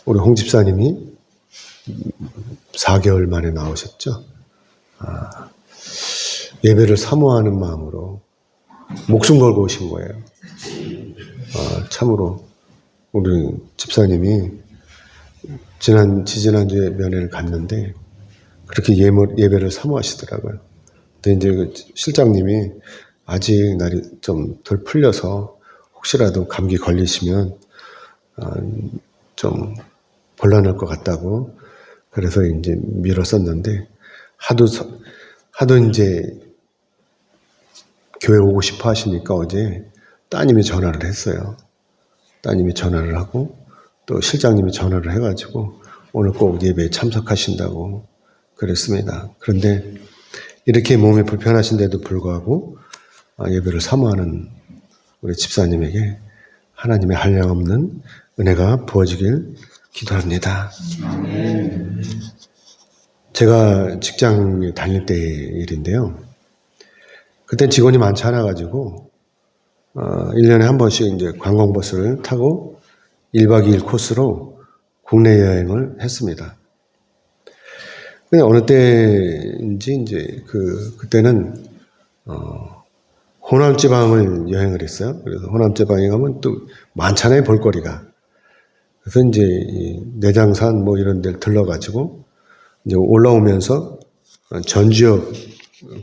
우리 홍 집사님이 4개월 만에 나오셨죠. 예배를 사모하는 마음으로 목숨 걸고 오신 거예요. 참으로 우리 집사님이 지지난주에 면회를 갔는데 그렇게 예배를 사모하시더라고요. 근데 이제 그 실장님이 아직 날이 좀 덜 풀려서 혹시라도 감기 걸리시면 좀 곤란할 것 같다고 그래서 이제 미뤘었는데 하도 이제 교회 오고 싶어 하시니까 어제 따님이 전화를 했어요. 따님이 전화를 하고 또 실장님이 전화를 해가지고 오늘 꼭 예배에 참석하신다고 그랬습니다. 그런데 이렇게 몸이 불편하신데도 불구하고 예배를 사모하는 우리 집사님에게 하나님의 한량없는 은혜가 부어지길 기도합니다. 제가 직장에 다닐 때 일인데요. 그땐 직원이 많지 않아가지고 1년에 한 번씩 이제 관광버스를 타고 1박 2일 코스로 국내 여행을 했습니다. 근데 어느 때인지 이제 그때는 호남 지방을 여행을 했어요. 그래서 호남 지방에 가면 또 많잖아요, 볼거리가. 그래서 이제 내장산 뭐 이런 데를 들러가지고 이제 올라오면서 전 지역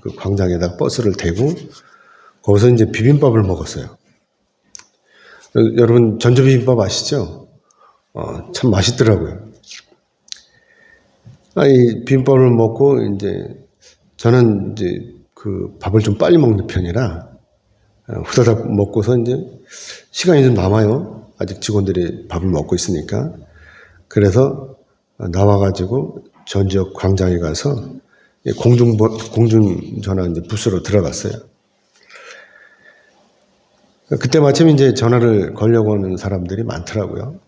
그 광장에다가 버스를 대고 거기서 이제 비빔밥을 먹었어요. 여러분 전주 비빔밥 아시죠? 참 맛있더라고요. 이 비빔밥을 먹고 이제 저는 이제 그 밥을 좀 빨리 먹는 편이라 후다닥 먹고서 이제 시간이 좀 남아요. 아직 직원들이 밥을 먹고 있으니까. 그래서 나와가지고 전 지역 광장에 가서 공중전화 이제 부스로 들어갔어요. 그때 마침 이제 전화를 걸려고 하는 사람들이 많더라고요.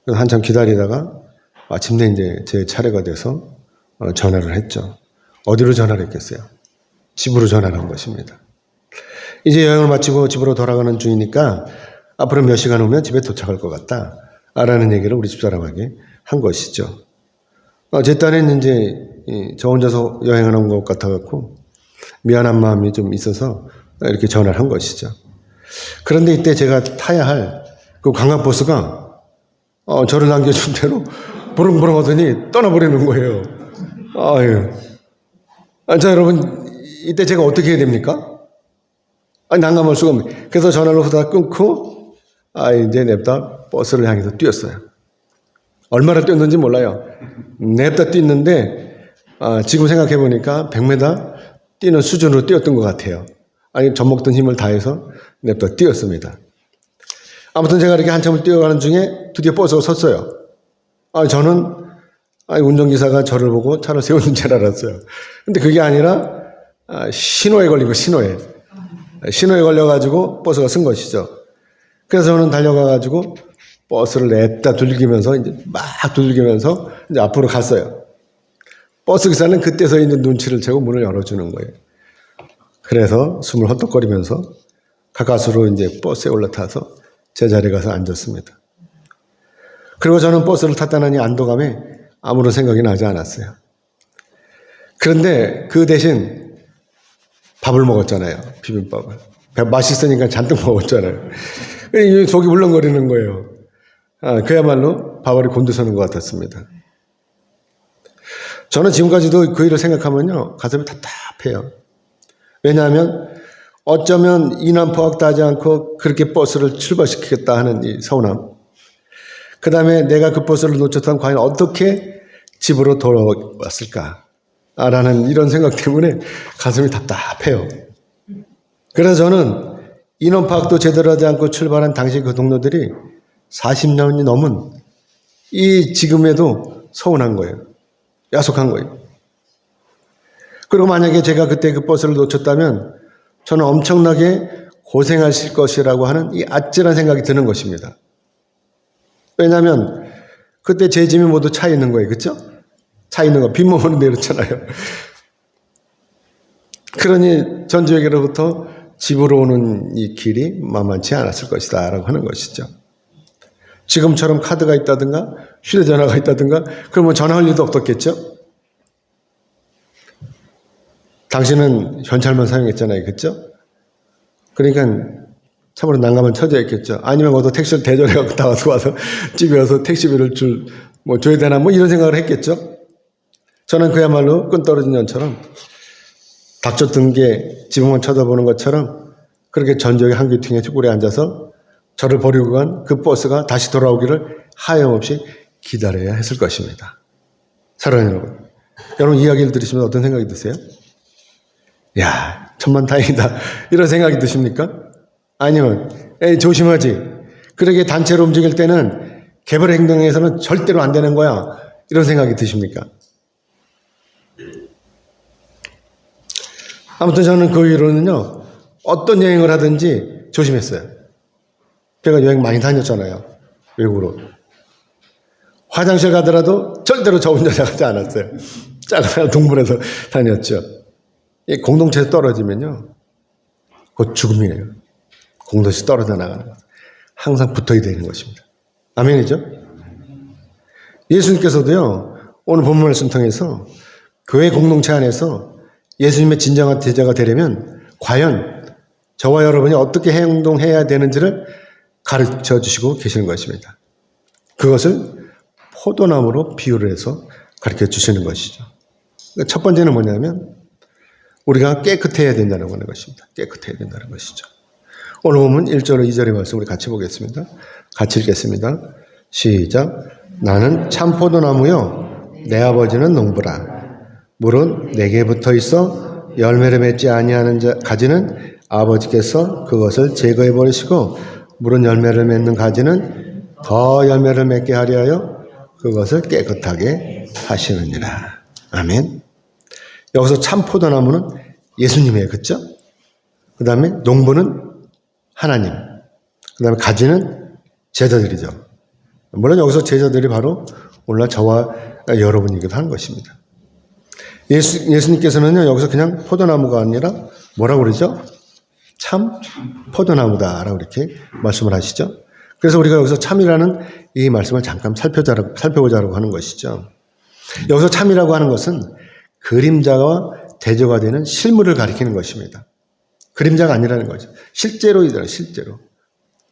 그래서 한참 기다리다가 마침내 이제 제 차례가 돼서 전화를 했죠. 어디로 전화를 했겠어요? 집으로 전화를 한 것입니다. 이제 여행을 마치고 집으로 돌아가는 중이니까 앞으로 몇 시간 후면 집에 도착할 것 같다. 라는 얘기를 우리 집사람에게 한 것이죠. 제 딴에는 이제 저 혼자서 여행을 한 것 같아갖고 미안한 마음이 좀 있어서 이렇게 전화를 한 것이죠. 그런데 이때 제가 타야 할 그 관광버스가 저를 남겨준 대로 부릉부릉 하더니 떠나버리는 거예요. 아유. 자, 여러분, 이때 제가 어떻게 해야 됩니까? 난감할 수가 없네. 그래서 전화를 후다 끊고, 이제 냅다 버스를 향해서 뛰었어요. 얼마나 뛰었는지 몰라요. 냅다 뛰었는데, 지금 생각해보니까 100m 뛰는 수준으로 뛰었던 것 같아요. 아니, 젖먹던 힘을 다해서 냅다 뛰었습니다. 아무튼 제가 이렇게 한참을 뛰어가는 중에 드디어 버스가 섰어요. 저는, 운전기사가 저를 보고 차를 세우는 줄 알았어요. 근데 그게 아니라, 신호에 걸린 거, 신호에 걸려가지고 버스가 쓴 것이죠. 그래서 저는 달려가가지고 버스를 냅다 두들기면서 이제 이제 앞으로 갔어요. 버스 기사는 그때서 이제 눈치를 채고 문을 열어주는 거예요. 그래서 숨을 헛떡거리면서 가까스로 이제 버스에 올라타서 제 자리에 가서 앉았습니다. 그리고 저는 버스를 탔다는 이 안도감에 아무런 생각이 나지 않았어요. 그런데 그 대신 밥을 먹었잖아요. 비빔밥을. 맛있으니까 잔뜩 먹었잖아요. 속이 울렁거리는 거예요. 그야말로 밥알이 곤두서는 것 같았습니다. 저는 지금까지도 그 일을 생각하면요, 가슴이 답답해요. 왜냐하면 어쩌면 이난포악도 하지 않고 그렇게 버스를 출발시키겠다 하는 이 서운함. 그 다음에 내가 그 버스를 놓쳤다면 과연 어떻게 집으로 돌아왔을까? 라는 이런 생각 때문에 가슴이 답답해요. 그래서 저는 인원 파악도 제대로 하지 않고 출발한 당시 그 동료들이 40년이 넘은 이 지금에도 서운한 거예요. 야속한 거예요. 그리고 만약에 제가 그때 그 버스를 놓쳤다면 저는 엄청나게 고생하실 것이라고 하는 이 아찔한 생각이 드는 것입니다. 왜냐하면 그때 제 짐이 모두 차에 있는 거예요. 그렇죠? 차 있는 거 빈몸으로 내렸잖아요. 그러니 전 지역으로부터 집으로 오는 이 길이 만만치 않았을 것이다 라고 하는 것이죠. 지금처럼 카드가 있다든가 휴대전화가 있다든가 그러면 전화할 일도 없었겠죠? 당신은 현찰만 사용했잖아요. 그렇죠? 그러니까 참으로 난감한 처지였겠죠. 아니면 어디 택시를 대절해갖고 나와서 와서 집에 와서 택시비를 줘야 되나 이런 생각을 했겠죠. 저는 그야말로 끈 떨어진 년처럼 닥쳤던 게 지붕만 쳐다보는 것처럼 그렇게 전적의 한귀퉁에 쭈그려 앉아서 저를 버리고 간 그 버스가 다시 돌아오기를 하염없이 기다려야 했을 것입니다. 사랑하는 여러분, 여러분 이야기를 들으시면 어떤 생각이 드세요? 야, 천만다행이다 이런 생각이 드십니까? 아니면 조심하지, 그렇게 단체로 움직일 때는 개별 행동에서는 절대로 안 되는 거야 이런 생각이 드십니까? 아무튼 저는 그 이후로는요 어떤 여행을 하든지 조심했어요. 제가 여행 많이 다녔잖아요. 외국으로. 화장실 가더라도 절대로 저 혼자 가지 않았어요. 작은 동물에서 다녔죠. 공동체에서 떨어지면요 곧 죽음이에요. 공동체에서 떨어져 나가는 것. 항상 붙어야 되는 것입니다. 아멘이죠? 예수님께서도요 오늘 본문 말씀 통해서 교회 공동체 안에서 예수님의 진정한 제자가 되려면 과연 저와 여러분이 어떻게 행동해야 되는지를 가르쳐 주시고 계시는 것입니다. 그것을 포도나무로 비유를 해서 가르쳐 주시는 것이죠. 첫 번째는 뭐냐면 우리가 깨끗해야 된다는 것입니다. 깨끗해야 된다는 것이죠. 오늘 보면 1절 2절의 말씀 우리 같이 보겠습니다. 같이 읽겠습니다. 시작. 나는 참 포도나무요 내 아버지는 농부라. 물은 내게 붙어 있어 열매를 맺지 아니하는 가지는 아버지께서 그것을 제거해 버리시고 물은 열매를 맺는 가지는 더 열매를 맺게 하려 하여 그것을 깨끗하게 하시느니라. 아멘. 여기서 참 포도나무는 예수님이에요. 그렇죠? 그 다음에 농부는 하나님, 그 다음에 가지는 제자들이죠. 물론 여기서 제자들이 바로 오늘날 저와 여러분이기도 하는 것입니다. 예수님께서는요 여기서 그냥 포도나무가 아니라 뭐라고 그러죠? 참 포도나무다라고 이렇게 말씀을 하시죠. 그래서 우리가 여기서 참이라는 이 말씀을 잠깐 살펴보자고 하는 것이죠. 여기서 참이라고 하는 것은 그림자와 대조가 되는 실물을 가리키는 것입니다. 그림자가 아니라는 거죠. 실제로이더라, 실제로.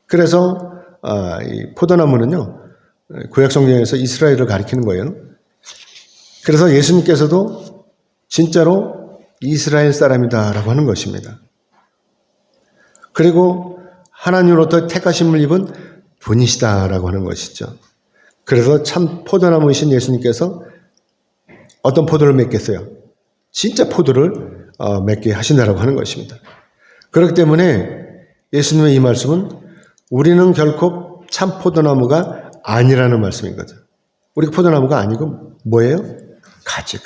그래서 이 포도나무는요 구약 성경에서 이스라엘을 가리키는 거예요. 그래서 예수님께서도 진짜로 이스라엘 사람이다라고 하는 것입니다. 그리고 하나님으로부터 택하심을 입은 분이시다라고 하는 것이죠. 그래서 참 포도나무이신 예수님께서 어떤 포도를 맺겠어요? 진짜 포도를 맺게 하신다라고 하는 것입니다. 그렇기 때문에 예수님의 이 말씀은 우리는 결코 참 포도나무가 아니라는 말씀인 거죠. 우리가 포도나무가 아니고 뭐예요? 가지.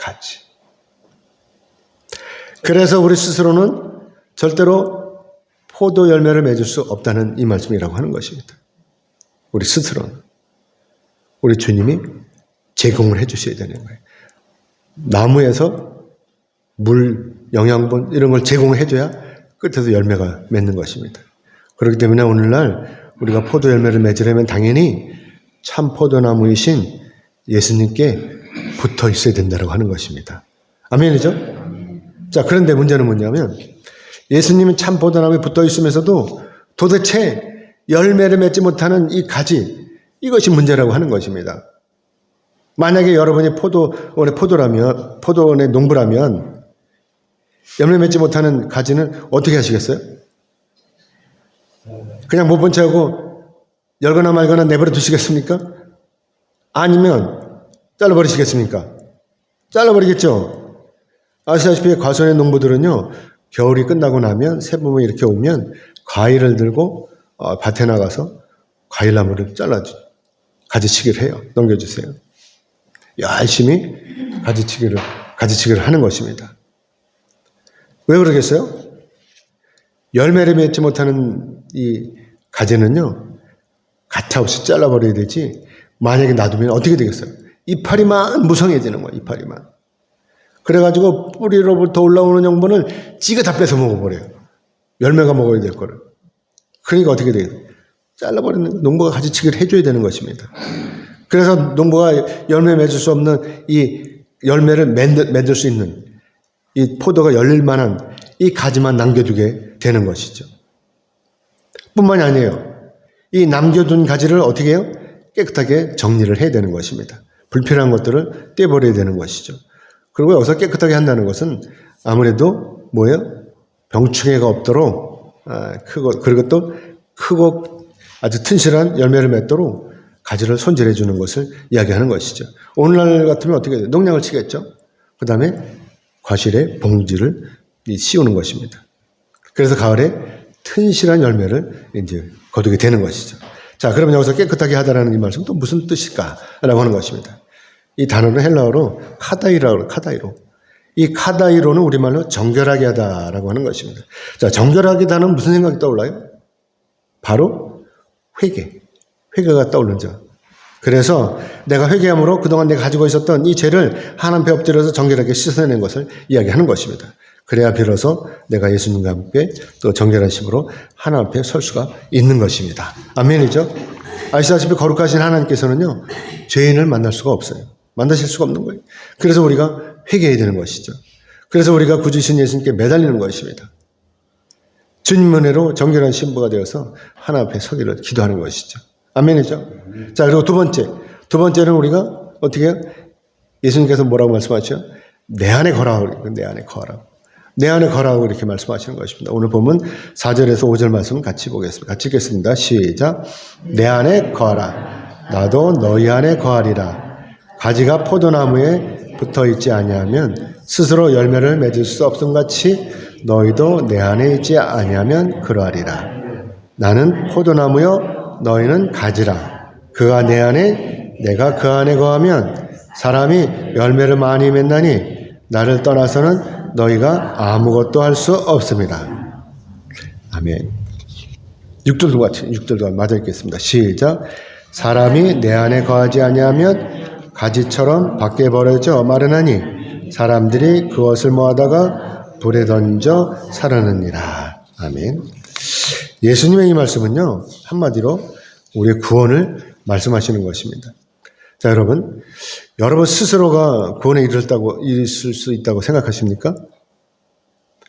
그래서 우리 스스로는 절대로 포도 열매를 맺을 수 없다는 이 말씀이라고 하는 것입니다. 우리 스스로는. 우리 주님이 제공을 해 주셔야 되는 거예요. 나무에서 물, 영양분 이런 걸 제공해 줘야 끝에서 열매가 맺는 것입니다. 그렇기 때문에 오늘날 우리가 포도 열매를 맺으려면 당연히 참 포도나무이신 예수님께 붙어 있어야 된다고 하는 것입니다. 아멘이죠? 자, 그런데 문제는 뭐냐면 예수님은 참 포도나무에 붙어 있으면서도 도대체 열매를 맺지 못하는 이 가지, 이것이 문제라고 하는 것입니다. 만약에 여러분이 포도원의 농부라면 열매 맺지 못하는 가지는 어떻게 하시겠어요? 그냥 못 본 채하고 열거나 말거나 내버려 두시겠습니까? 아니면 잘라버리시겠습니까? 잘라버리겠죠? 아시다시피 과수원의 농부들은요, 겨울이 끝나고 나면 새봄이 이렇게 오면 과일을 들고 밭에 나가서 과일나무를 가지치기를 해요. 넘겨주세요. 열심히 가지치기를 하는 것입니다. 왜 그러겠어요? 열매를 맺지 못하는 이 가지는요, 가차없이 잘라버려야 되지, 만약에 놔두면 어떻게 되겠어요? 이파리만 무성해지는 거예요, 이파리만. 그래가지고 뿌리로부터 올라오는養분을 지가 다 뺏어 먹어버려요. 열매가 먹어야 될 거를. 그러니까 어떻게 돼요? 잘라버리는 거. 농부가 가지치기를 해줘야 되는 것입니다. 그래서 농부가 열매 맺을 수 없는 이 열매를 맺을 수 있는 이 포도가 열릴 만한 이 가지만 남겨두게 되는 것이죠. 뿐만이 아니에요. 이 남겨둔 가지를 어떻게 해요? 깨끗하게 정리를 해야 되는 것입니다. 불필요한 것들을 떼버려야 되는 것이죠. 그리고 여기서 깨끗하게 한다는 것은 아무래도 뭐예요? 병충해가 없도록 그리고 또 크고 아주 튼실한 열매를 맺도록 가지를 손질해 주는 것을 이야기하는 것이죠. 오늘날 같으면 어떻게 해요? 농약을 치겠죠. 그 다음에 과실에 봉지를 씌우는 것입니다. 그래서 가을에 튼실한 열매를 이제 거두게 되는 것이죠. 자, 그러면 여기서 깨끗하게 하다라는 이 말씀 또 무슨 뜻일까라고 하는 것입니다. 이 단어는 헬라어로 카다이라고 해요. 카다이로. 이 카다이로는 우리말로 정결하게 하다라고 하는 것입니다. 자, 정결하게 하다는 무슨 생각이 떠올라요? 바로 회개가 떠오르죠. 그래서 내가 회개함으로 그동안 내가 가지고 있었던 이 죄를 하나님 앞에 엎드려서 정결하게 씻어낸 것을 이야기하는 것입니다. 그래야 비로소 내가 예수님과 함께 또 정결한 심으로 하나님 앞에 설 수가 있는 것입니다. 아멘이죠? 아시다시피 거룩하신 하나님께서는요, 죄인을 만날 수가 없어요. 만나실 수가 없는 거예요. 그래서 우리가 회개해야 되는 것이죠. 그래서 우리가 구주신 예수님께 매달리는 것입니다. 주님 은혜로 정결한 신부가 되어서 하나님 앞에 서기를 기도하는 것이죠. 아멘이죠? 자, 그리고 두 번째는 우리가 어떻게 해요? 예수님께서 뭐라고 말씀하시죠? 내 안에 거라고, 내 안에 거라고. 내 안에 거라고 이렇게 말씀하시는 것입니다. 오늘 보면 4절에서 5절 말씀을 같이 보겠습니다. 같이 읽겠습니다. 시작. 내 안에 거하라. 나도 너희 안에 거하리라. 가지가 포도나무에 붙어있지 아니하면 스스로 열매를 맺을 수 없음같이 너희도 내 안에 있지 아니하면 그러하리라. 나는 포도나무여 너희는 가지라. 그가 내 안에 내가 그 안에 거하면 사람이 열매를 많이 맺나니 나를 떠나서는 너희가 아무것도 할 수 없습니다. 아멘. 6절도 맞아 읽겠습니다. 시작. 사람이 내 안에 거하지 아니하면 가지처럼 밖에 버려져 마르나니 사람들이 그것을 모아다가 불에 던져 사르느니라. 아멘. 예수님의 이 말씀은요, 한마디로 우리의 구원을 말씀하시는 것입니다. 자, 여러분 스스로가 구원에 이르실 수 있다고 생각하십니까?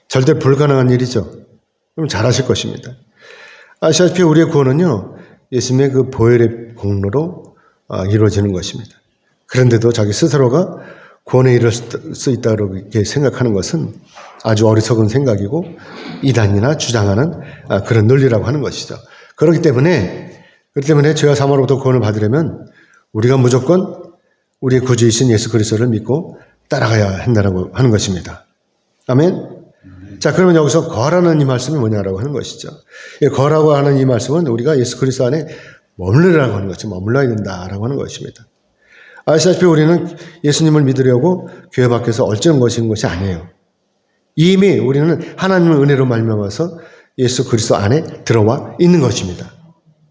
절대 불가능한 일이죠. 그럼 잘하실 것입니다. 아시다시피 우리의 구원은요, 예수님의 그 보혈의 공로로 이루어지는 것입니다. 그런데도 자기 스스로가 구원에 이를 수 있다고 이렇게 생각하는 것은 아주 어리석은 생각이고 이단이나 주장하는 그런 논리라고 하는 것이죠. 그렇기 때문에 죄와 사망으로부터 구원을 받으려면 우리가 무조건 우리의 구주이신 예수 그리스도를 믿고 따라가야 한다고 하는 것입니다. 아멘. 자, 그러면 여기서 거하라는 이 말씀이 뭐냐라고 하는 것이죠. 거라고 하는 이 말씀은 우리가 예수 그리스도 안에 머물러라고 하는 것이죠. 머물러야 된다라고 하는 것입니다. 아시다시피 우리는 예수님을 믿으려고 교회 밖에서 얼ጭ는 것인 것이 아니에요. 이미 우리는 하나님의 은혜로 말미암아서 예수 그리스도 안에 들어와 있는 것입니다.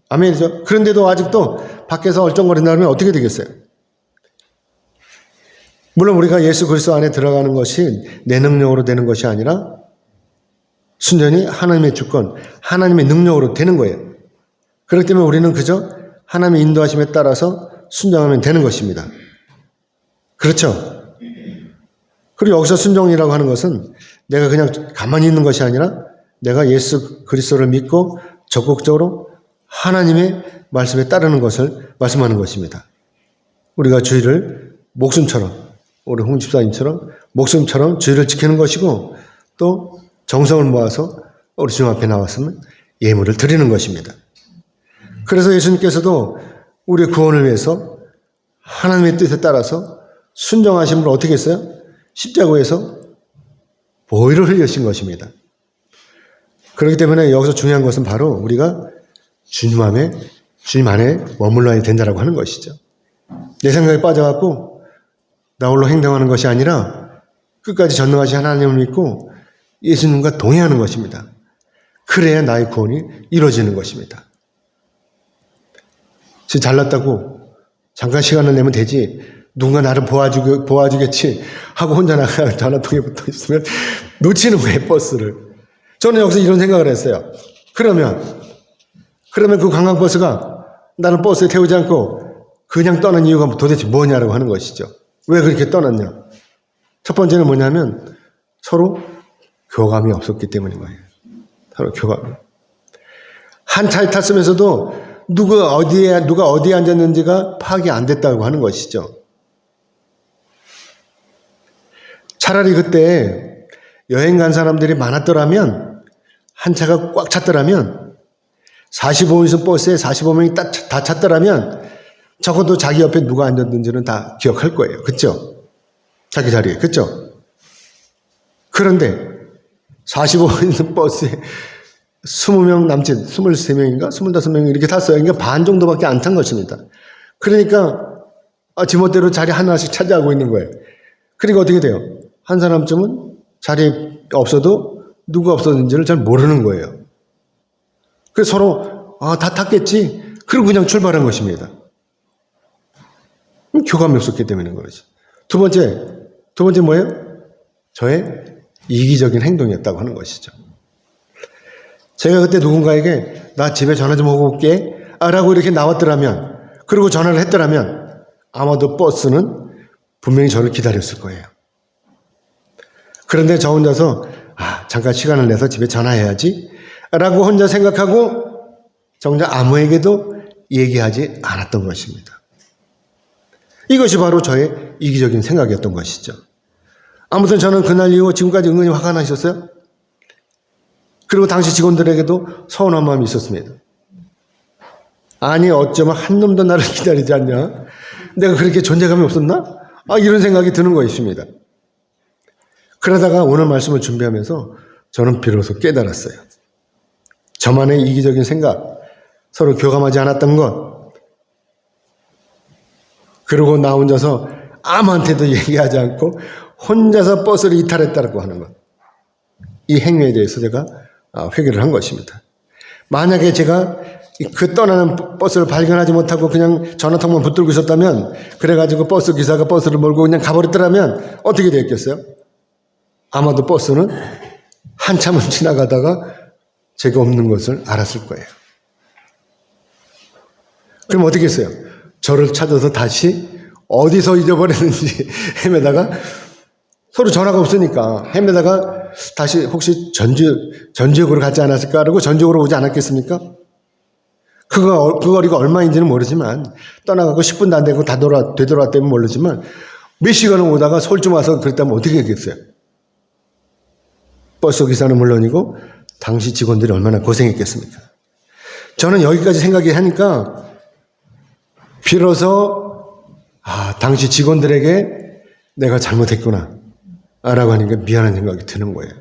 아멘이죠. 그런데도 아직도 밖에서 얼쩡거린다면 어떻게 되겠어요? 물론 우리가 예수 그리스도 안에 들어가는 것이 내 능력으로 되는 것이 아니라 순전히 하나님의 주권, 하나님의 능력으로 되는 거예요. 그렇기 때문에 우리는 그저 하나님의 인도하심에 따라서 순종하면 되는 것입니다. 그렇죠? 그리고 여기서 순종이라고 하는 것은 내가 그냥 가만히 있는 것이 아니라 내가 예수 그리스도를 믿고 적극적으로 하나님의 말씀에 따르는 것을 말씀하는 것입니다. 우리가 주의를 목숨처럼, 우리 홍 집사님처럼 목숨처럼 주의를 지키는 것이고 또 정성을 모아서 우리 주님 앞에 나왔으면 예물을 드리는 것입니다. 그래서 예수님께서도 우리의 구원을 위해서 하나님의 뜻에 따라서 순종하심을 어떻게 했어요? 십자가에서 보혈을 흘리신 것입니다. 그렇기 때문에 여기서 중요한 것은 바로 우리가 주님 안에 머물러야 된다고 하는 것이죠. 내 생각에 빠져갖고 나 홀로 행동하는 것이 아니라 끝까지 전능하신 하나님을 믿고 예수님과 동행하는 것입니다. 그래야 나의 구원이 이루어지는 것입니다. 잘났다고 잠깐 시간을 내면 되지 누군가 나를 보아주겠지 하고 혼자 나가 전화통에 붙어 있으면 놓치는 거예요, 버스를. 저는 여기서 이런 생각을 했어요. 그러면 그러면 그 관광버스가 나를 버스에 태우지 않고 그냥 떠난 이유가 도대체 뭐냐라고 하는 것이죠. 왜 그렇게 떠났냐? 첫 번째는 뭐냐면 서로 교감이 없었기 때문인 거예요. 서로 교감. 한 차에 탔으면서도 누가 어디에 앉았는지가 파악이 안 됐다고 하는 것이죠. 차라리 그때 여행 간 사람들이 많았더라면, 한 차가 꽉 찼더라면, 45인승 버스에 45명이 다 찼더라면 적어도 자기 옆에 누가 앉았는지는 다 기억할 거예요. 그렇죠? 자기 자리에. 그렇죠? 그런데 45인승 버스에 20명 남짓, 23명인가? 25명이 이렇게 탔어요. 그러니까 반 정도밖에 안 탄 것입니다. 그러니까 지멋대로 자리 하나씩 차지하고 있는 거예요. 그러니까 어떻게 돼요? 한 사람쯤은 자리에 없어도 누가 없었는지를 잘 모르는 거예요. 그래서 서로 다 탔겠지? 그리고 그냥 출발한 것입니다. 교감이 없었기 때문인 거지. 두 번째 뭐예요? 저의 이기적인 행동이었다고 하는 것이죠. 제가 그때 누군가에게 나 집에 전화 좀 하고 올게 라고 이렇게 나왔더라면, 그리고 전화를 했더라면 아마도 버스는 분명히 저를 기다렸을 거예요. 그런데 저 혼자서 잠깐 시간을 내서 집에 전화해야지 라고 혼자 생각하고 정작 아무에게도 얘기하지 않았던 것입니다. 이것이 바로 저의 이기적인 생각이었던 것이죠. 아무튼 저는 그날 이후 지금까지 은근히 화가 나셨어요. 그리고 당시 직원들에게도 서운한 마음이 있었습니다. 아니 어쩌면 한 놈도 나를 기다리지 않냐? 내가 그렇게 존재감이 없었나? 이런 생각이 드는 것입니다. 그러다가 오늘 말씀을 준비하면서 저는 비로소 깨달았어요. 저만의 이기적인 생각, 서로 교감하지 않았던 것, 그리고 나 혼자서 아무한테도 얘기하지 않고 혼자서 버스를 이탈했다고 하는 것. 이 행위에 대해서 제가 회개를 한 것입니다. 만약에 제가 그 떠나는 버스를 발견하지 못하고 그냥 전화통만 붙들고 있었다면, 그래가지고 버스 기사가 버스를 몰고 그냥 가버렸더라면 어떻게 됐겠어요? 아마도 버스는 한참을 지나가다가 제가 없는 것을 알았을 거예요. 그럼 어떻게 했어요? 저를 찾아서 다시 어디서 잊어버렸는지 헤매다가, 서로 전화가 없으니까 헤매다가 다시 혹시 전지역으로 가지 않았을까? 그러고 전지역으로 오지 않았겠습니까? 그 거리가 얼마인지는 모르지만, 떠나가고 10분도 안 되고 다 되돌아왔다면 모르지만 몇 시간을 오다가 서울쯤 와서 그랬다면 어떻게 했겠어요? 버스 기사는 물론이고 당시 직원들이 얼마나 고생했겠습니까? 저는 여기까지 생각이 하니까 비로소 당시 직원들에게 내가 잘못했구나 라고 하니까 미안한 생각이 드는 거예요.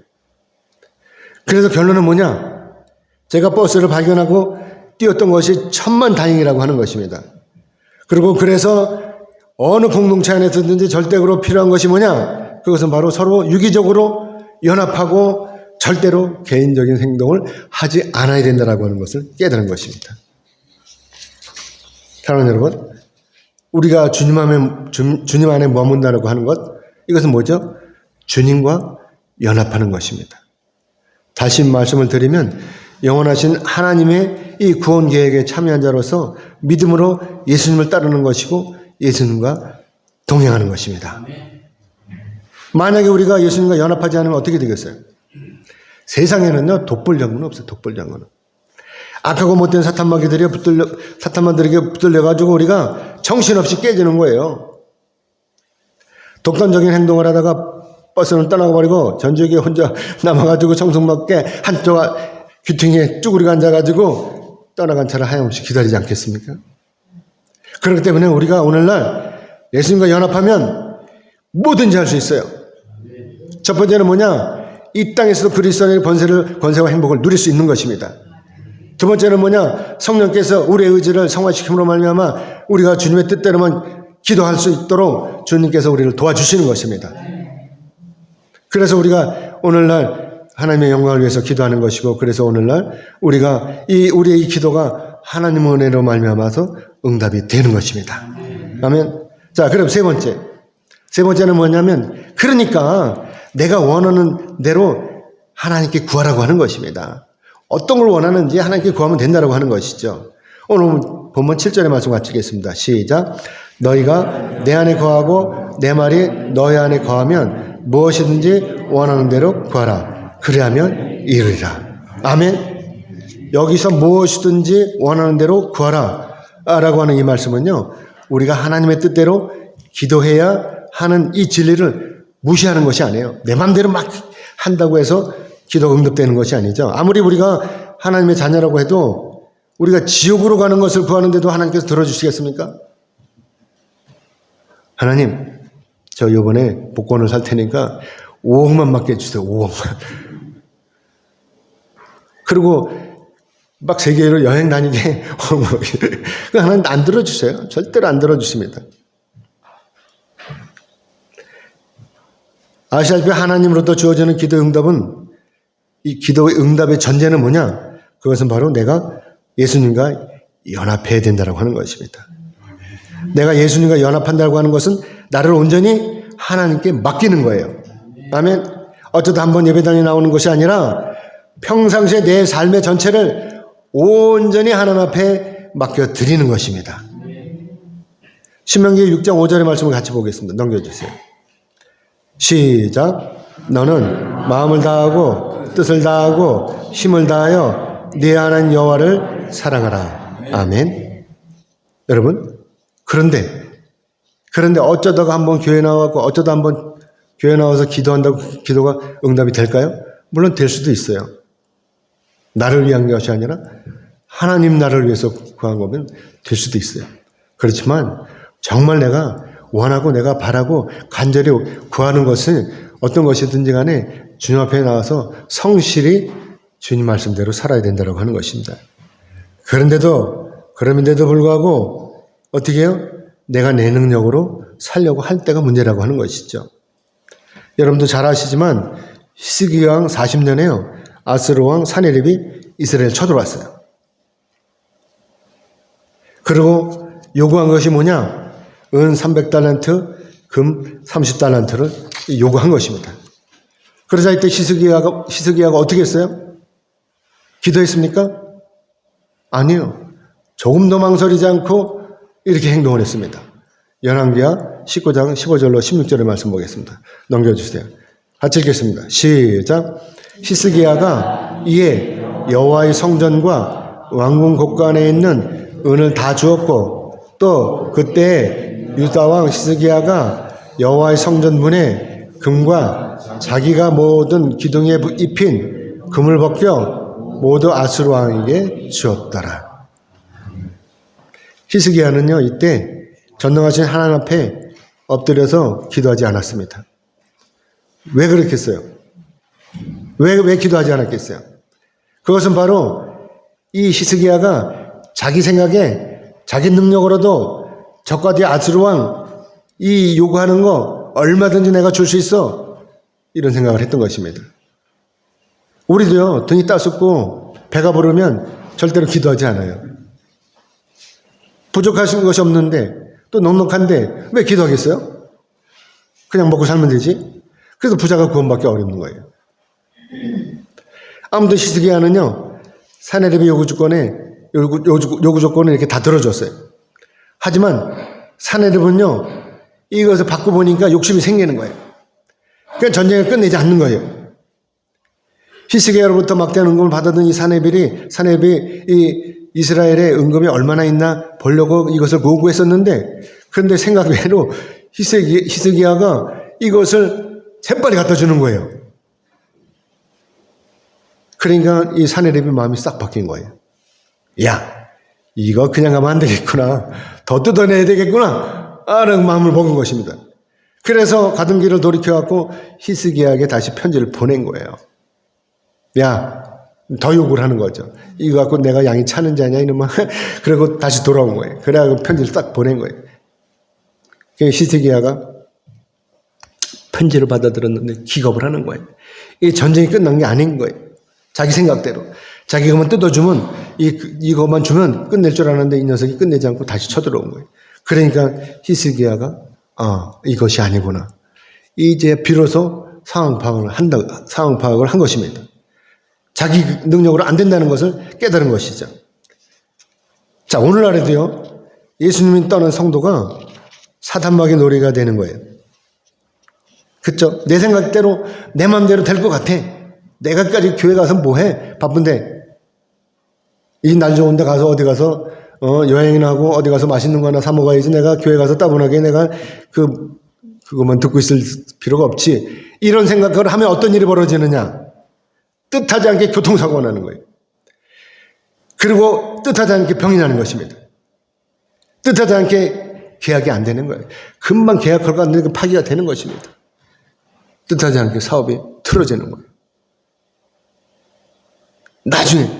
그래서 결론은 뭐냐? 제가 버스를 발견하고 뛰었던 것이 천만다행이라고 하는 것입니다. 그리고 그래서 어느 공동체 안에서든지 절대적으로 필요한 것이 뭐냐? 그것은 바로 서로 유기적으로 연합하고 절대로 개인적인 행동을 하지 않아야 된다라고 하는 것을 깨달은 것입니다. 사랑하는 여러분, 우리가 주님 안에 머문다라고 하는 것, 이것은 뭐죠? 주님과 연합하는 것입니다. 다시 말씀을 드리면 영원하신 하나님의 이 구원 계획에 참여한 자로서 믿음으로 예수님을 따르는 것이고 예수님과 동행하는 것입니다. 만약에 우리가 예수님과 연합하지 않으면 어떻게 되겠어요? 세상에는요, 독불장군은 없어요. 독불장군은. 악하고 못된 사탄마귀들에게 붙들려가지고 우리가 정신없이 깨지는 거예요. 독단적인 행동을 하다가 버스는 떠나가 버리고 전지역에 혼자 남아가지고 청승맞게 한쪽 귀퉁이에 쭈그리고 앉아가지고 떠나간 차를 하염없이 기다리지 않겠습니까? 그렇기 때문에 우리가 오늘날 예수님과 연합하면 뭐든지 할 수 있어요. 첫 번째는 뭐냐? 이 땅에서도 그리스도의 권세와 행복을 누릴 수 있는 것입니다. 두 번째는 뭐냐? 성령께서 우리의 의지를 성화시킴으로 말미암아 우리가 주님의 뜻대로만 기도할 수 있도록 주님께서 우리를 도와주시는 것입니다. 그래서 우리가 오늘날 하나님의 영광을 위해서 기도하는 것이고, 그래서 오늘날 우리가 우리의 이 기도가 하나님의 은혜로 말미암아서 응답이 되는 것입니다. 아멘. 자, 그럼 세 번째는 뭐냐면, 그러니까 내가 원하는 대로 하나님께 구하라고 하는 것입니다. 어떤 걸 원하는지 하나님께 구하면 된다고 하는 것이죠. 오늘 본문 7절의 말씀 같이 읽겠습니다. 시작. 너희가 내 안에 거하고 내 말이 너희 안에 거하면 무엇이든지 원하는 대로 구하라. 그리하면 이루리라. 아멘. 여기서 무엇이든지 원하는 대로 구하라 라고 하는 이 말씀은요, 우리가 하나님의 뜻대로 기도해야 하는 이 진리를 무시하는 것이 아니에요. 내 맘대로 막 한다고 해서 기도가 응답되는 것이 아니죠. 아무리 우리가 하나님의 자녀라고 해도 우리가 지옥으로 가는 것을 구하는데도 하나님께서 들어주시겠습니까? 하나님, 저 이번에 복권을 살 테니까 5억만 맡겨주세요. 5억만. 그리고 막 세계로 여행 다니게 하나님 안 들어주세요. 절대로 안 들어주십니다. 아시다시피 하나님으로부터 주어지는 기도 응답은, 이 기도의 응답의 전제는 뭐냐? 그것은 바로 내가 예수님과 연합해야 된다고 하는 것입니다. 내가 예수님과 연합한다고 하는 것은 나를 온전히 하나님께 맡기는 거예요. 아멘. 어쩌다 한번 예배당에 나오는 것이 아니라 평상시에 내 삶의 전체를 온전히 하나님 앞에 맡겨드리는 것입니다. 신명기 6장 5절의 말씀을 같이 보겠습니다. 넘겨주세요. 시작. 너는 마음을 다하고 뜻을 다하고 힘을 다하여 네 하나님 여호와를 사랑하라. 아멘. 여러분, 그런데 어쩌다가 한번 교회 나와서 어쩌다 한번 교회 나와서 기도한다고 기도가 응답이 될까요? 물론 될 수도 있어요. 나를 위한 것이 아니라 하나님 나를 위해서 구한 거면 될 수도 있어요. 그렇지만 정말 내가 원하고 내가 바라고 간절히 구하는 것은 어떤 것이든지 간에 주님 앞에 나와서 성실히 주님 말씀대로 살아야 된다고 하는 것입니다. 그런데도 불구하고 어떻게 해요? 내가 내 능력으로 살려고 할 때가 문제라고 하는 것이죠. 여러분도 잘 아시지만 히스기야 왕 40년에요. 아스로 왕 사네립이 이스라엘 쳐들어왔어요. 그리고 요구한 것이 뭐냐? 은 300달란트, 금 30달란트를 요구한 것입니다. 그러자 이때 히스기야가 어떻게 했어요? 기도했습니까? 아니요. 조금 더 망설이지 않고 이렇게 행동을 했습니다. 열왕기하 19장 15절로 16절의 말씀 보겠습니다. 넘겨주세요. 같이 읽겠습니다. 시작. 히스기야가 이에 여호와의 성전과 왕궁 곳간에 있는 은을 다 주었고, 또 그때 유다 왕 히스기야가 여호와의 성전 문에 금과 자기가 모든 기둥에 입힌 금을 벗겨 모두 아수르 왕에게 주었더라. 히스기야는요, 이때 전능하신 하나님 앞에 엎드려서 기도하지 않았습니다. 왜 그렇겠어요? 왜 기도하지 않았겠어요? 그것은 바로 이 히스기야가 자기 생각에 자기 능력으로도 적과 뒤 아수르 왕 이 요구하는 거 얼마든지 내가 줄 수 있어, 이런 생각을 했던 것입니다. 우리도요, 등이 따숩고 배가 부르면 절대로 기도하지 않아요. 부족하신 것이 없는데 또 넉넉한데 왜 기도하겠어요? 그냥 먹고 살면 되지. 그래서 부자가 구원받기 어렵는 거예요. 아무튼 히스기야는요, 사네립의 요구 조건을 이렇게 다 들어줬어요. 하지만 사네립은요, 이것을 받고 보니까 욕심이 생기는 거예요. 그러니까 전쟁을 끝내지 않는 거예요. 히스기야로부터 막대한 은금을 받았던 이 사네립이 이 이스라엘에 은금이 얼마나 있나 보려고 이것을 요구했었는데, 그런데 생각 외로 히스기야가 이것을 재빨리 갖다 주는 거예요. 그러니까 이 사네립의 마음이 싹 바뀐 거예요. 야, 이거 그냥 가면 안 되겠구나. 더 뜯어내야 되겠구나. 라는 마음을 먹은 것입니다. 그래서 가던 길을 돌이켜갖고 히스기야에게 다시 편지를 보낸 거예요. 야, 더 요구를 하는 거죠. 이거 갖고 내가 양이 차는지 아냐 이놈아. 그리고 다시 돌아온 거예요. 그래갖고 편지를 딱 보낸 거예요. 히스기야가 편지를 받아들였는데 기겁을 하는 거예요. 이 전쟁이 끝난 게 아닌 거예요. 자기 생각대로. 자기가만 뜯어주면, 이것만 주면 끝낼 줄 알았는데 이 녀석이 끝내지 않고 다시 쳐들어온 거예요. 그러니까 히스기야가, 이것이 아니구나. 이제 비로소 상황 파악을 한 것입니다. 자기 능력으로 안 된다는 것을 깨달은 것이죠. 자, 오늘날에도요, 예수님이 떠난 성도가 사탄마귀의 놀이가 되는 거예요. 그쵸? 내 생각대로, 내 마음대로 될 것 같아. 내가까지 교회 가서 뭐 해? 바쁜데. 이 날 좋은 데 가서 어디 가서, 여행이나 하고 어디 가서 맛있는 거 하나 사 먹어야지. 내가 교회 가서 따분하게 내가 그것만 듣고 있을 필요가 없지. 이런 생각을 하면 어떤 일이 벌어지느냐? 뜻하지 않게 교통사고가 나는 거예요. 그리고 뜻하지 않게 병이 나는 것입니다. 뜻하지 않게 계약이 안 되는 거예요. 금방 계약 결과 안 되는 파기가 되는 것입니다. 뜻하지 않게 사업이 틀어지는 거예요. 나중에,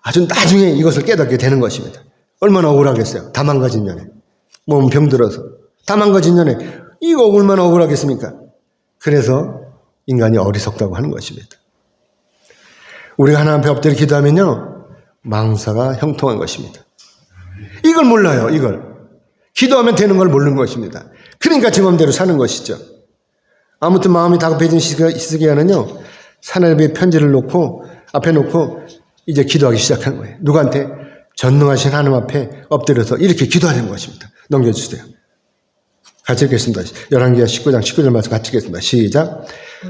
아주 나중에 이것을 깨닫게 되는 것입니다. 얼마나 억울하겠어요. 다 망가진 년에. 몸 병들어서. 다 망가진 년에. 이거 얼마나 억울하겠습니까? 그래서 인간이 어리석다고 하는 것입니다. 우리가 하나님 앞에 엎드려 기도하면요, 망사가 형통한 것입니다. 이걸 몰라요, 이걸. 기도하면 되는 걸 모르는 것입니다. 그러니까 제 마음대로 사는 것이죠. 아무튼 마음이 다급해진 히스기야는요, 하나님의 편지를 앞에 놓고 이제 기도하기 시작하는 거예요. 누구한테? 전능하신 하나님 앞에 엎드려서 이렇게 기도하는 것입니다. 넘겨주세요. 같이 읽겠습니다. 열왕기하 19장 19절 말씀 같이 읽겠습니다. 시작.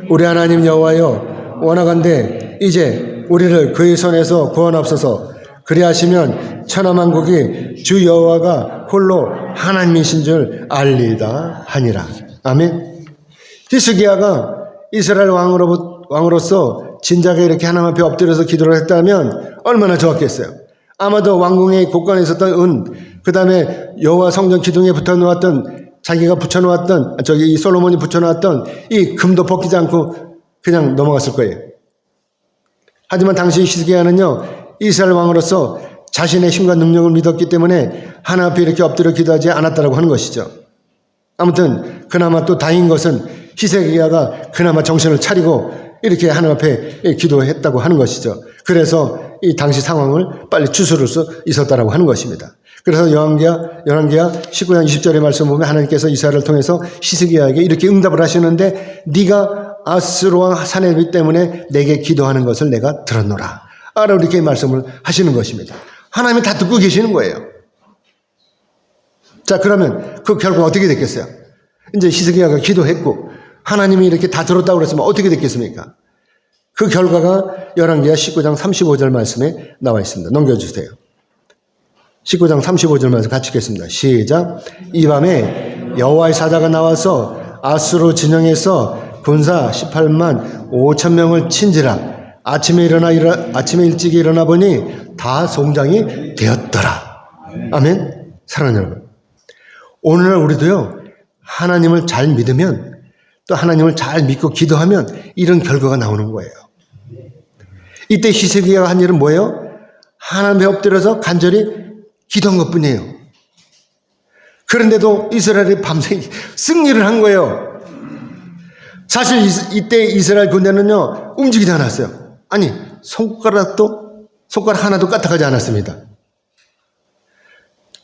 우리 하나님 여호와여, 원하건대 이제 우리를 그의 손에서 구원하옵소서. 그리하시면 천하만국이 주 여호와가 홀로 하나님이신 줄 알리다 하니라. 아멘. 히스기야가 이스라엘 왕으로서 진작에 이렇게 하나님 앞에 엎드려서 기도를 했다면 얼마나 좋았겠어요. 아마도 왕궁의 곳간에 있었던 그 다음에 여호와 성전 기둥에 붙여놓았던, 자기가 붙여놓았던, 이 솔로몬이 붙여놓았던 이 금도 벗기지 않고 그냥 넘어갔을 거예요. 하지만 당시 히스기야는요, 이스라엘 왕으로서 자신의 힘과 능력을 믿었기 때문에 하나님 앞에 이렇게 엎드려 기도하지 않았다라고 하는 것이죠. 아무튼 그나마 또 다행인 것은 히스기야가 그나마 정신을 차리고 이렇게 하나님 앞에 기도했다고 하는 것이죠. 그래서 이 당시 상황을 빨리 추스를 수 있었다라고 하는 것입니다. 그래서 열왕기하 19장 20절의 말씀 보면 하나님께서 이스라엘을 통해서 히스기야에게 이렇게 응답을 하시는데, 네가 아스로 왕 사네립 때문에 내게 기도하는 것을 내가 들었노라. 이렇게 말씀을 하시는 것입니다. 하나님이 다 듣고 계시는 거예요. 자, 그러면 그 결과 어떻게 됐겠어요? 이제 히스기야가 기도했고 하나님이 이렇게 다 들었다고 그랬으면 어떻게 됐겠습니까? 그 결과가 열왕기하 19장 35절 말씀에 나와 있습니다. 넘겨주세요. 19장 35절 말씀 같이 읽겠습니다. 시작. 이 밤에 여호와의 사자가 나와서 아수르 진영에서 군사 18만 5천 명을 친지라. 아침에 일찍 일어나 보니 다 송장이 되었더라. 아멘. 사랑하는 여러분, 오늘날 우리도요, 하나님을 잘 믿으면, 또 하나님을 잘 믿고 기도하면 이런 결과가 나오는 거예요. 이때 히스기야가 한 일은 뭐예요? 하나님에 엎드려서 간절히 기도한 것뿐이에요. 그런데도 이스라엘이 밤새 승리를 한 거예요. 사실 이때 이스라엘 군대는요, 움직이지 않았어요. 아니, 손가락 하나도 까딱하지 않았습니다.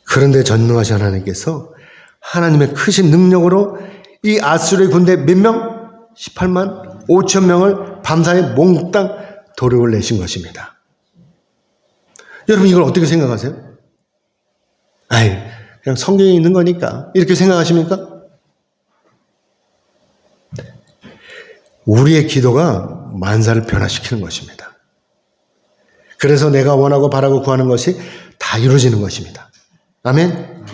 그런데 전능하신 하나님께서 하나님의 크신 능력으로 이 아수르의 군대 몇 명? 18만 5천 명을 밤사이에 몽땅 도륙을 내신 것입니다. 여러분, 이걸 어떻게 생각하세요? 그냥 성경에 있는 거니까 이렇게 생각하십니까? 우리의 기도가 만사를 변화시키는 것입니다. 그래서 내가 원하고 바라고 구하는 것이 다 이루어지는 것입니다. 아멘.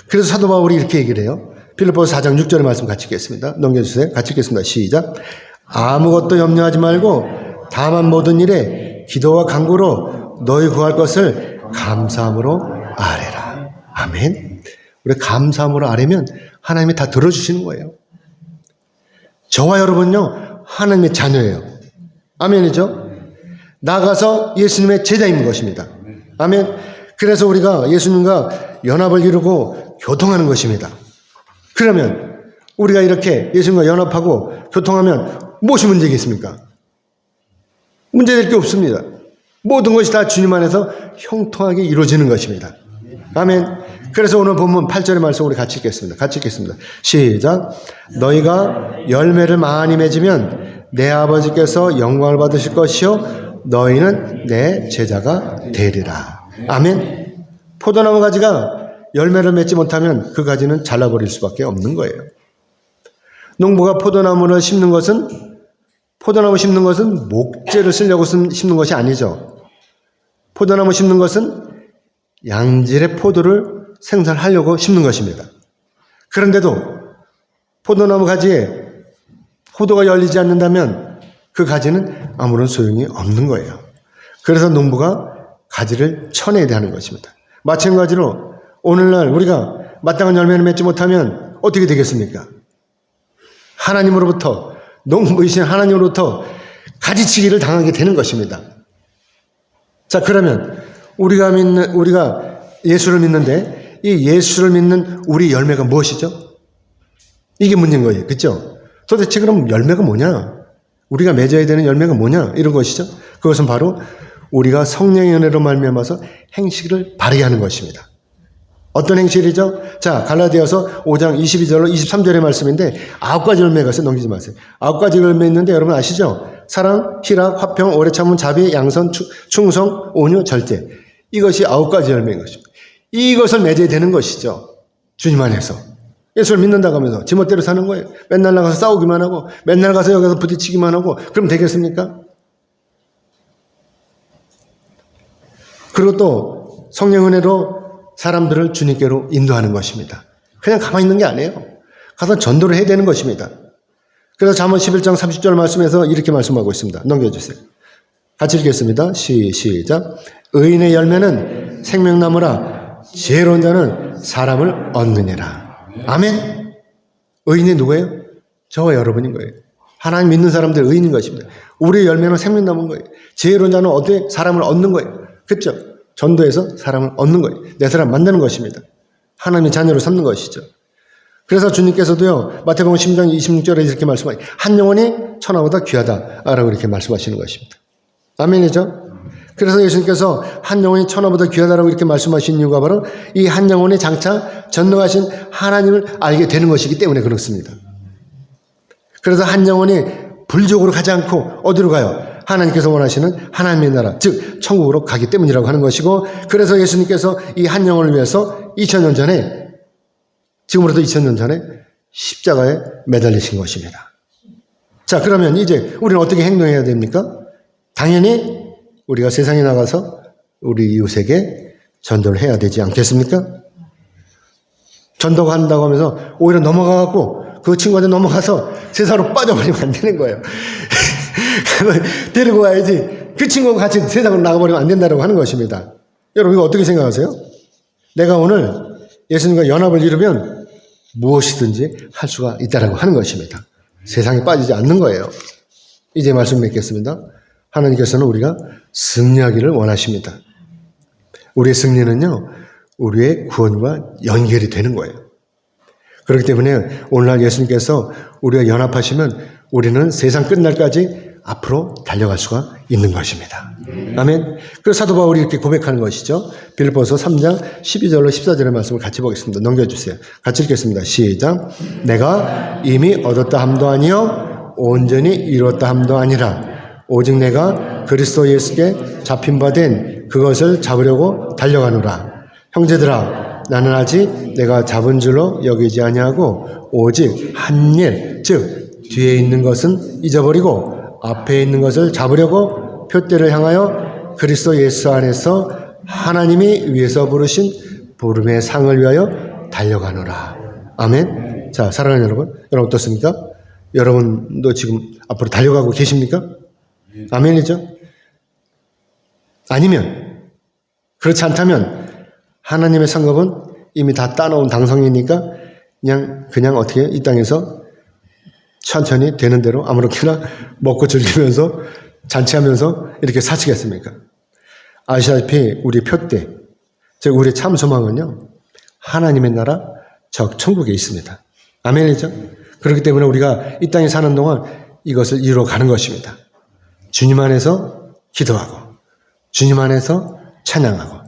그래서 사도 바울이 이렇게 얘기를 해요. 빌립보서 4장 6절의 말씀 같이 읽겠습니다. 넘겨주세요. 같이 읽겠습니다. 시작. 아무것도 염려하지 말고 다만 모든 일에 기도와 간구로 너희 구할 것을 감사함으로 아뢰라. 아멘. 우리 감사함으로 아뢰면 하나님이 다 들어주시는 거예요. 저와 여러분요, 하나님의 자녀예요. 아멘이죠? 나가서 예수님의 제자인 것입니다. 아멘. 그래서 우리가 예수님과 연합을 이루고 교통하는 것입니다. 그러면 우리가 이렇게 예수님과 연합하고 교통하면 무엇이 문제겠습니까? 문제될 게 없습니다. 모든 것이 다 주님 안에서 형통하게 이루어지는 것입니다. 아멘. 그래서 오늘 본문 8절의 말씀 우리 같이 읽겠습니다. 같이 읽겠습니다. 시작. 너희가 열매를 많이 맺으면 내 아버지께서 영광을 받으실 것이요 너희는 내 제자가 되리라. 아멘. 포도나무 가지가 열매를 맺지 못하면 그 가지는 잘라버릴 수밖에 없는 거예요. 농부가 포도나무 심는 것은 목재를 쓰려고 심는 것이 아니죠. 포도나무 심는 것은 양질의 포도를 생산하려고 심는 것입니다. 그런데도 포도나무 가지에 포도가 열리지 않는다면 그 가지는 아무런 소용이 없는 거예요. 그래서 농부가 가지를 쳐내야 하는 것입니다. 마찬가지로 오늘날 우리가 마땅한 열매를 맺지 못하면 어떻게 되겠습니까? 하나님으로부터, 농부이신 하나님으로부터 가지치기를 당하게 되는 것입니다. 자, 그러면 우리가 예수를 믿는데 이 예수를 믿는 우리 열매가 무엇이죠? 이게 문제인 거예요. 그렇죠? 도대체 그럼 열매가 뭐냐? 우리가 맺어야 되는 열매가 뭐냐? 이런 것이죠. 그것은 바로 우리가 성령의 은혜로 말미암아서 행실을 바르게 하는 것입니다. 어떤 행실이죠? 자, 갈라디아서 5장 22절로 23절의 말씀인데 9가지 열매가 있어요. 넘기지 마세요. 9가지 열매 있는데 여러분 아시죠? 사랑, 희락, 화평, 오래 참음, 자비, 양선, 충성, 온유, 절제. 이것이 9가지 열매인 것입니다. 이것을 맺어야 되는 것이죠. 주님 안에서. 예수를 믿는다고 하면서 지멋대로 사는 거예요. 맨날 나가서 싸우기만 하고 맨날 가서 여기서 부딪히기만 하고 그럼 되겠습니까? 그리고 또 성령 은혜로 사람들을 주님께로 인도하는 것입니다. 그냥 가만히 있는 게 아니에요. 가서 전도를 해야 되는 것입니다. 그래서 잠언 11장 30절 말씀에서 이렇게 말씀하고 있습니다. 넘겨주세요. 같이 읽겠습니다. 시작. 의인의 열매는 생명나무라 지혜로운 자는 사람을 얻느니라. 아멘. 의인이 누구예요? 저와 여러분인 거예요. 하나님 믿는 사람들 의인인 것입니다. 우리의 열매는 생명나무인 거예요. 지혜로운 자는 어떻게 사람을 얻는 거예요. 그렇죠? 전도해서 사람을 얻는 거예요. 내 사람 만드는 것입니다. 하나님의 자녀로 삼는 것이죠. 그래서 주님께서도요, 마태복음 10장 26절에 이렇게 말씀하세요. 한 영혼이 천하보다 귀하다라고 이렇게 말씀하시는 것입니다. 아멘이죠? 그래서 예수님께서 한 영혼이 천하보다 귀하다라고 이렇게 말씀하신 이유가 바로 이 한 영혼이 장차 전능하신 하나님을 알게 되는 것이기 때문에 그렇습니다. 그래서 한 영혼이 불족으로 가지 않고 어디로 가요? 하나님께서 원하시는 하나님의 나라, 즉 천국으로 가기 때문이라고 하는 것이고, 그래서 예수님께서 이 한 영혼을 위해서 2000년 전에, 지금으로부터 2000년 전에 십자가에 매달리신 것입니다. 자, 그러면 이제 우리는 어떻게 행동해야 됩니까? 당연히 우리가 세상에 나가서 우리 이웃에게 전도를 해야 되지 않겠습니까? 전도가 한다고 하면서 오히려 넘어가갖고 그 친구한테 넘어가서 세상으로 빠져버리면 안 되는 거예요. 데리고 와야지. 그 친구가 같이 세상으로 나가버리면 안 된다고 하는 것입니다. 여러분 이거 어떻게 생각하세요? 내가 오늘 예수님과 연합을 이루면 무엇이든지 할 수가 있다라고 하는 것입니다. 세상에 빠지지 않는 거예요. 이제 말씀 맺겠습니다. 하나님께서는 우리가 승리하기를 원하십니다. 우리의 승리는요, 우리의 구원과 연결이 되는 거예요. 그렇기 때문에 오늘날 예수님께서 우리가 연합하시면 우리는 세상 끝날까지 앞으로 달려갈 수가 있는 것입니다. 아멘. 그래서 사도 바울이 이렇게 고백하는 것이죠. 빌립보서 3장 12절로 14절의 말씀을 같이 보겠습니다. 넘겨주세요. 같이 읽겠습니다. 시작. 내가 이미 얻었다 함도 아니요 온전히 이루었다 함도 아니라 오직 내가 그리스도 예수께 잡힌 바 된 그것을 잡으려고 달려가노라. 형제들아, 나는 아직 내가 잡은 줄로 여기지 아니하고 오직 한 일, 즉 뒤에 있는 것은 잊어버리고 앞에 있는 것을 잡으려고 표대를 향하여 그리스도 예수 안에서 하나님이 위에서 부르신 부름의 상을 위하여 달려가노라. 아멘. 자, 사랑하는 여러분, 여러분 어떻습니까? 여러분도 지금 앞으로 달려가고 계십니까? 아멘이죠? 아니면 그렇지 않다면 하나님의 상급은 이미 다 따놓은 당성이니까 그냥 어떻게 이 땅에서 천천히 되는 대로 아무렇게나 먹고 즐기면서 잔치하면서 이렇게 사시겠습니까? 아시다시피 우리 표대, 즉 우리의 참 소망은요, 하나님의 나라 적 천국에 있습니다. 아멘이죠? 그렇기 때문에 우리가 이 땅에 사는 동안 이것을 이루어 가는 것입니다. 주님 안에서 기도하고, 주님 안에서 찬양하고,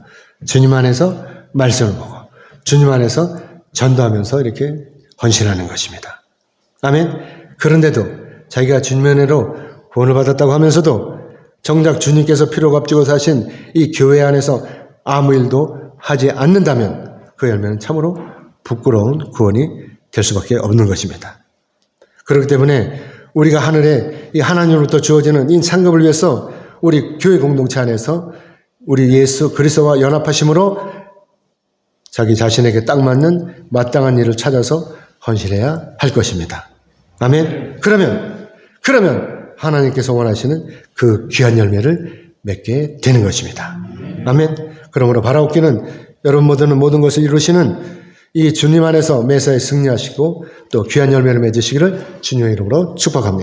주님 안에서 말씀을 보고, 주님 안에서 전도하면서 이렇게 헌신하는 것입니다. 아멘. 그런데도 자기가 주님 은혜로 구원을 받았다고 하면서도 정작 주님께서 피로 값지고 사신 이 교회 안에서 아무 일도 하지 않는다면 그 열매는 참으로 부끄러운 구원이 될 수밖에 없는 것입니다. 그렇기 때문에 우리가 하늘에 이 하나님으로부터 주어지는 이 상급을 위해서 우리 교회 공동체 안에서 우리 예수 그리스도와 연합하심으로 자기 자신에게 딱 맞는 마땅한 일을 찾아서 헌신해야 할 것입니다. 아멘. 그러면 하나님께서 원하시는 그 귀한 열매를 맺게 되는 것입니다. 아멘. 그러므로 바라옵기는 여러분 모든 것을 이루시는 이 주님 안에서 매사에 승리하시고 또 귀한 열매를 맺으시기를 주님의 이름으로 축복합니다.